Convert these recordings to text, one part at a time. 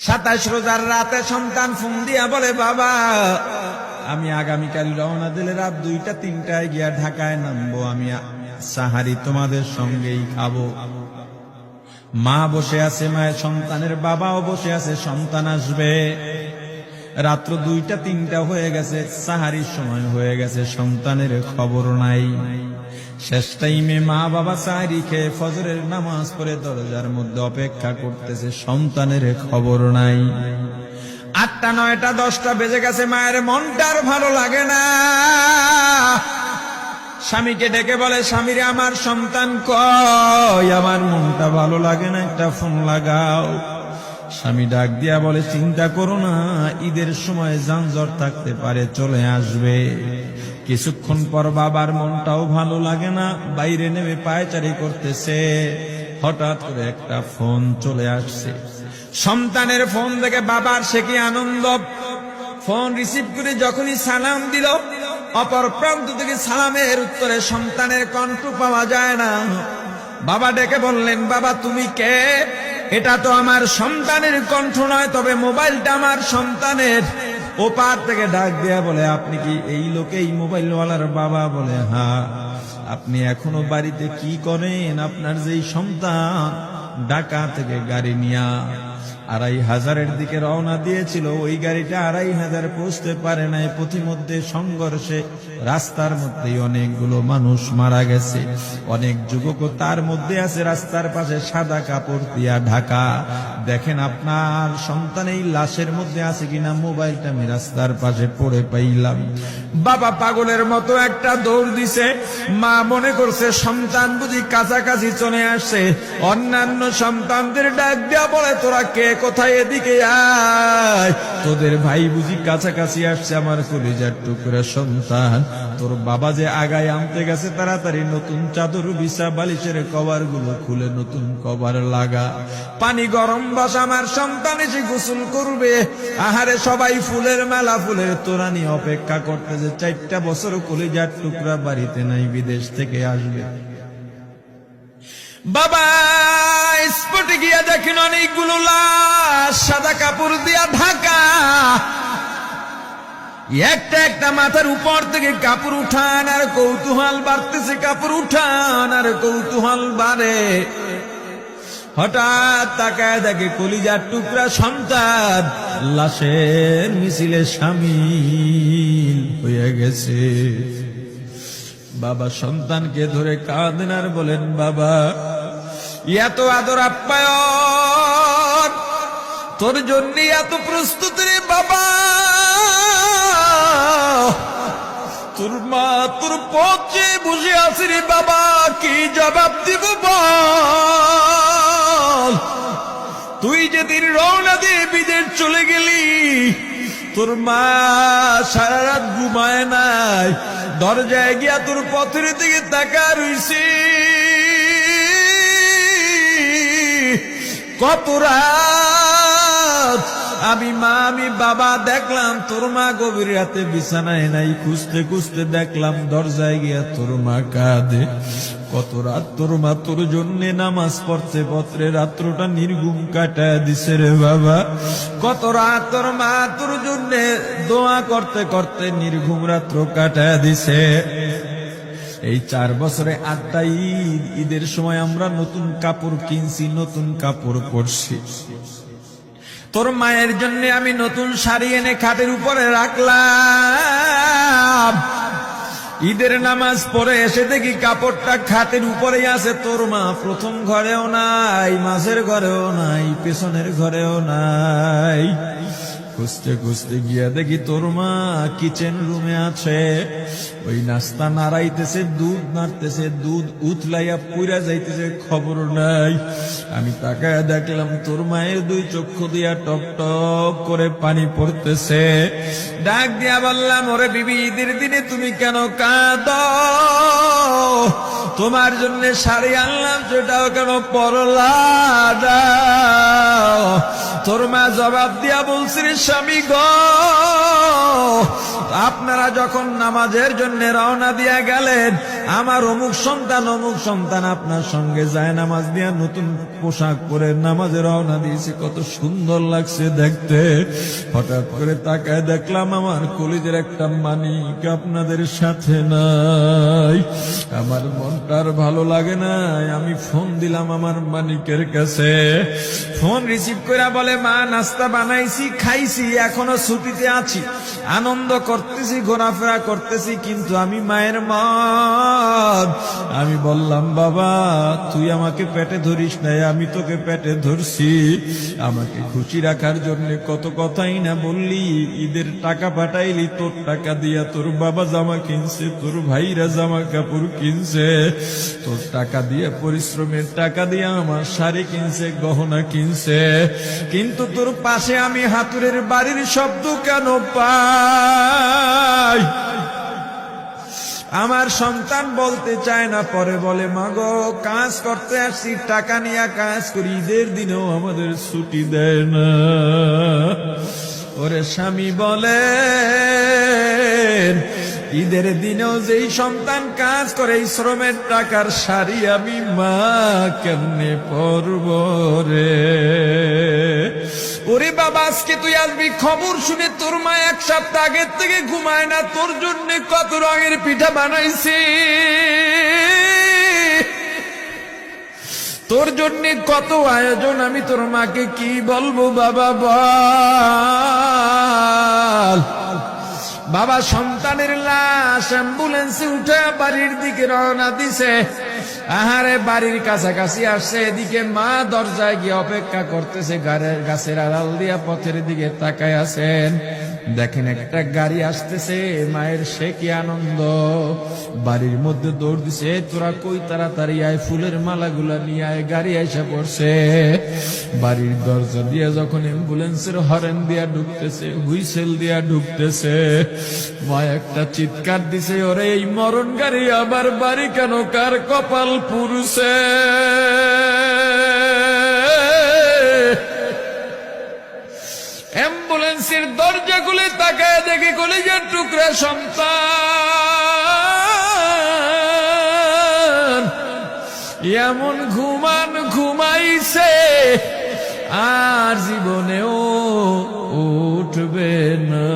27 রোজার রাতে সন্তান ফোন দিয়া বলে, বাবা আমি আগামীকাল রওনা দিলে রাত 2টা-3টায় গিয়া ঢাকায় নামবো, আমি সাহারি তোমাদের সঙ্গেই খাবো। মা বসে আছে, মায়ের সন্তানের বাবাও বসে আছে, সন্তান আসবে। রাত্র 2টা-3টা হয়ে গেছে, সাহারির সময় হয়ে গেছে, সন্তানের খবর নাই। শেষ টাইমে মা বাবা সাহারি খেয়ে ফজরের নামাজ পড়ে দরজার মধ্যে অপেক্ষা করতেছে, সন্তানের খবর নাই। 8টা, 9টা, 10টা বেজে গেছে, মায়ের মনটা আর ভালো লাগে না। স্বামীকে ডেকে বলে, স্বামীরে আমার সন্তান কই, আমার মনটা ভালো লাগে না, একটা ফোন লাগাও। স্বামী ডাক দিয়া বলে, চিন্তা করো না, ঈদের সময় যানজট থাকতে পারে, চলে আসবে। কিছুক্ষণ পর বাবার মনটাও ভালো লাগে না, বাইরে নেমে পায়চারি করতেছে। হঠাৎ করে একটা ফোন চলে আসছে। সন্তানের ফোন দেখে বাবার সে কি আনন্দ। ফোন রিসিভ করে যখনই সালাম দিল, অপর প্রান্ত থেকে সালামের উত্তরে সন্তানের কণ্ঠ পাওয়া যায় না। বাবা ডেকে বললেন, বাবা তুমি কে? এটা তো আমার সন্তানের কণ্ঠ নয়, তবে মোবাইলটা আমার সন্তানের। ওপার থেকে ডাক দেয়া বলে, আপনি কি এই লোকে, এই মোবাইলওয়ালার বাবা? বলে, হ্যাঁ। আপনি এখনো বাড়িতে কি করেন? আপনার যেই সন্তান ঢাকা থেকে গাড়ি নিয়া 2500-এর দিকে রওনা দিয়েছিল, ওই গাড়িটা 2500 পৌঁছতে পারে নাই। পথিমধ্যে সংঘর্ষে রাস্তার মধ্যেই অনেকগুলো মানুষ মারা গেছে, অনেক যুবকও তার মধ্যে আছে। রাস্তার পাশে সাদা কাপড় দিয়া ঢাকা। দেখেন আপনার সন্তান এই লাশের মধ্যে আছে কিনা। মোবাইলটা আমি রাস্তার পাশে পড়ে পাইলাম। বাবা পাগলের মতো একটা দৌড় দিছে। মা মনে করছে সন্তান বুঝি কাছাকাছি চলে আসছে। অন্যান্য সন্তানদের ডাক দেয়া বলে, তোরা কে, কোথায়, এদিকে আয়, তোদের ভাই বুঝি কাছাকাছি আসছে। আমার কলিজার টুকরা সন্তান, তোর বাবা যে আগায় আনতে গেছে, তাড়াতাড়ি নতুন চাদর বিছা, বালিশের কভার গুলো খুলে নতুন কভার লাগা, পানি গরম বসা, আমার সন্তান এসে গোসল করবে। আহারে সবাই ফুলের মেলা, ফুলের তোড়া নিয়ে অপেক্ষা করতেছে। 4টা বছর কলিজার টুকরা বাড়িতে নাই, বিদেশ থেকে আসবে। বাবা স্পটে গিয়া দেখেন অনেকগুলো লাশ সাদা কাপড় দিয়া ঢাকা। একটা একটা মাথার উপর থেকে কাপড় উঠান আর কৌতূহল বাড়তেছে, কাপড় উঠান আর কৌতূহল বাড়ে। হঠাৎ তাকায় দেখে কলিজার টুকরা সন্তান লাশের মিছিলে শামিল হয়ে গেছে। বাবা সন্তানকে ধরে কাঁদেন আর বলেন, বাবা এত আদর আপ্যায়ন তোর জন্য, এত প্রস্তুতি রে বাবা। তোর মা তোর পথে বসে আছে রে বাবা, কি জবাব দিব বল? তুই যেদিন রওনা দিয়ে বিদেশ চলে গেলি, তোর মা সারা রাত ঘুমায় নাই, দরজায় গিয়া তোর পথের দিকে তাকা রইছি। কত রাত আমি মা, আমি বাবা দেখলাম তোর মা গভীর রাতে বিছানায় নাই। খুঁজতে খুঁজতে দেখলাম দরজায় গিয়া তোর মা কাঁদে। কত রাত তোর মা তোর জন্য নামাজ পড়তে পড়তে রাত্রটা নির্ঘুম কাটায় দিছে রে বাবা। কত রাত তোর মা তোর জন্য দোয়া করতে করতে নির্ঘুম রাত্র কাটায় দিছে। এই 4 বছরে 8টা ঈদ, ঈদের সময় আমরা নতুন কাপড় কিনছি, নতুন কাপড় পরছি। তোর মায়ের জন্য আমি নতুন শাড়ি এনে খাটের উপরে রাখলাম। ঈদের নামাজ পড়ে এসে দেখি কাপড়টা খাটের উপরেই আছে। তোর মা প্রথম ঘরেও নাই, মাঝের ঘরেও নাই, পেছনের ঘরেও নাই। খুঁজতে খুঁজতে গিয়া দেখি তোর মা কিচেন রুমে আছে। ওই নাস্তা নাড়াইতেছে, দুধ নাড়তেছে, দুধ উতলাইয়া পুইরা যাইতেছে, খবর নাই। আমি তাকায় দেখলাম তোর মায়ের 2 চক্ষু দিয়া টপ টপ করে পানি পড়তেছে। ডাক দিয়া বললাম, ওরে বিবি, ঈদের দিনে তুমি কেন কাঁদো? তোমার জন্য শাড়ি আনলাম, সেটাও কেন পরলা না? তোর মা জবাব দিয়া বলছি, স্বামী গো, আপনারা যখন নামাজের জন্য রওনা দিয়া গেলেন, আমার অমুক সন্তান আপনার সঙ্গে যায় নামাজ দিয়া নতুন পোশাক পরে নামাজে রওনা দিয়েছে, কত সুন্দর লাগছে দেখতে। হঠাৎ করে তাকায় দেখলাম আমার কলিজের একটা মানিক আপনাদের সাথে নাই। আমার মনটার ভালো লাগে নাই। আমি ফোন দিলাম আমার মানিকের কাছে। ফোন রিসিভ করে বলে, মা নাস্তা বানাইছি, খাইছি, এখনো ছুটিতে আছি, আনন্দ করতেছি, ঘোরাফেরা করতেছি, কিন্তু আমি মায়ের মন। আমি বললাম, বাবা তুই আমাকে পেটে ধরিস নাই, আমি তোকে পেটে ধরছি। আমাকে খুশি রাখার জন্য কত কথাই না বললি। ঈদের টাকা পাঠাইলি, তোর টাকা দিয়া তোর বাবা জামা কিনছে, তোর ভাইরা জামা কাপড় কিনছে, তোর টাকা দিয়ে পরিশ্রমের টাকা দিয়ে আমার শাড়ি কিনছে, গহনা কিনছে, কিন্তু তোর পাশে আমি হাতুড়ের বাড়ির শব্দ কেন পাই? আমার সন্তান বলতে চায় না, পরে বলে, মাগো কাজ করতে আসছি, টাকা নিয়ে কাজ করি, ঈদের দিনেও আমাদের ছুটি দেয় না। ওরে স্বামী বলে, ঈদের দিনেও যেই সন্তান কাজ করে, এই শ্রমের টাকার শাড়ি আমি মা কেমনে পরব রে? ওরে বাবা, আজকে তুই আসবি, খবর শুনে তোর মা এক সপ্তাহ আগের থেকে ঘুমায় না, তোর জন্য কত রঙের পিঠা বানাইছি, তোর জন্য কত আয়োজন, আমি তোর মাকে কি বলবো বাবা বল। বাবা সন্তানের লাশ অ্যাম্বুলেন্সে উঠে বাড়ির দিকে রওনা দিছে। আহারে বাড়ির কাছাকাছি আসছে, এদিকে মা দরজায় গিয়ে অপেক্ষা করতেছে, গাছের আড়াল দিয়া পথের দিকে তাকায় আছেন। দেখেন একটা গাড়ি আসতেছে, মায়ের সে কি আনন্দ, বাড়ির মধ্যে দৌড় দিছে, তোরা কই তাড়াতাড়ি আয়, ফুলের মালাগুলা নিয়ে আয়। গাড়ি এসে পড়ছে, বাড়ির দরজা দিয়ে যখন অ্যাম্বুলেন্সের হরেন দিয়া ঢুকতেছে, হুইসেল দিয়া ঢুকতেছে, মা একটা চিৎকার দিছে, ওরে এই মরণ গাড়ি আবার বাড়ি কেন, কার কপাল পুরুষে? অ্যাম্বুলেন্সের দরজা খুলে তাকায় দেখে কলিজার টুকরা সন্তান এমন ঘুমাইছে, আর জীবনেও উঠবে না।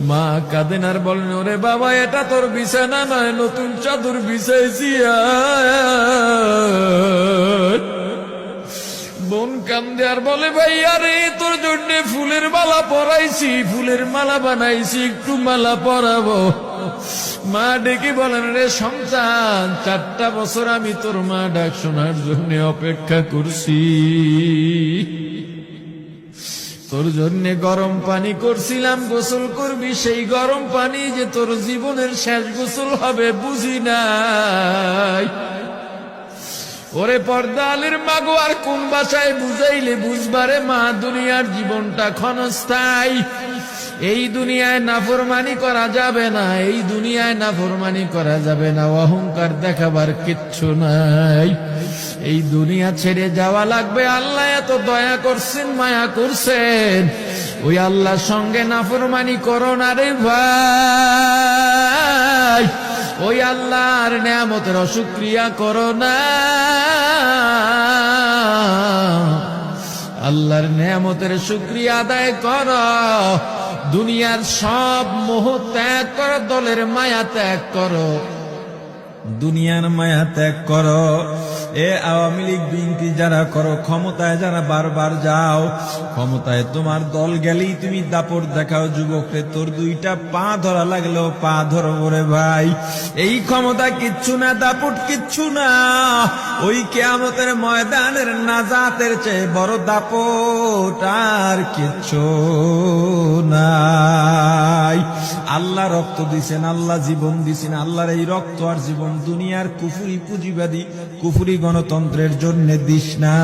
মা কাঁদেন আর বলেন, ওরে বাবা এটা তোর বিছানা নয়, নতুন চাদর বিছাইছি। বোন কান্দে আর বলে, ভাই আরে তোর জন্য ফুলের মালা পরাইছি, ফুলের মালা বানাইছি, একটু মালা পরাবো। মা ডেকে বলেন, রে সন্তান, 4টা বছর আমি তোর মা ডাক শোনার জন্য অপেক্ষা করছি, তোর জন্য গরম পানি করছিলাম, গোসল করবি, সেই গরম পানি যে তোর জীবনের শেষ গোসল হবে বুঝি নাই। ওরে পর্দালের মাগো, আর কোন ভাষায় বুঝাইলে বুঝবারে মা, দুনিয়ার জীবনটা ক্ষণস্থায়ী, এই দুনিয়ায় নাফরমানি করা যাবে না, এই দুনিয়ায় নাফরমানি করা যাবে না, অহংকার দেখাবার কিচ্ছু নাই, এই দুনিয়া ছেড়ে যাওয়া লাগবে। আল্লাহ এত দয়া করছেন, মায়া করছেন, ওই আল্লাহর সঙ্গে নাফরমানি করো না রে ভাই, ওই আল্লাহর নেয়ামতের অশুকরিয়া করো না, আল্লাহর নেয়ামতের শুকরিয়া আদায় করো, দুনিয়ার সব মোহ ত্যাগ করো, দলের মায়া ত্যাগ করো, দুনিয়ার মায়া ত্যাগ করো। এ আওয়ামী লীগ বিএনপি যারা করো, ক্ষমতায় যারা বারবার যাও, ক্ষমতায় তোমার দল গেলেই তুমি দাপট দেখাও। যুবকরে তোর 2টা পা ধরা লাগলেও পা ধরো রে ভাই, এই ক্ষমতা কিচ্ছু না, দাপট কিচ্ছু না, ওই কিয়ামতের ময়দানের নাজাতের চেয়ে বড় দাপট আর কিচ্ছু নাই। আল্লাহ রক্ত দিছেন, আল্লাহ জীবন দিছেন, আল্লাহর এই রক্ত আর জীবন দুনিয়ার কুফরি পুঁজিবাদী কুফরি গণতন্ত্রের জন্য দিস না।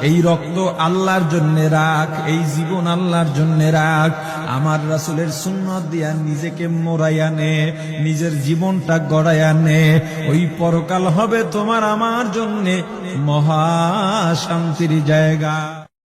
এই রক্ত আল্লাহর জন্য রাখ, এই জীবন আল্লাহর জন্য রাখ। আমার রাসূলের সুন্নাত দিয়া নিজেকে মোড়াইয়া নে, নিজের জীবনটা গড়াইয়া নে, ওই পরকাল হবে তোমার আমার জন্য মহা শান্তির জায়গা।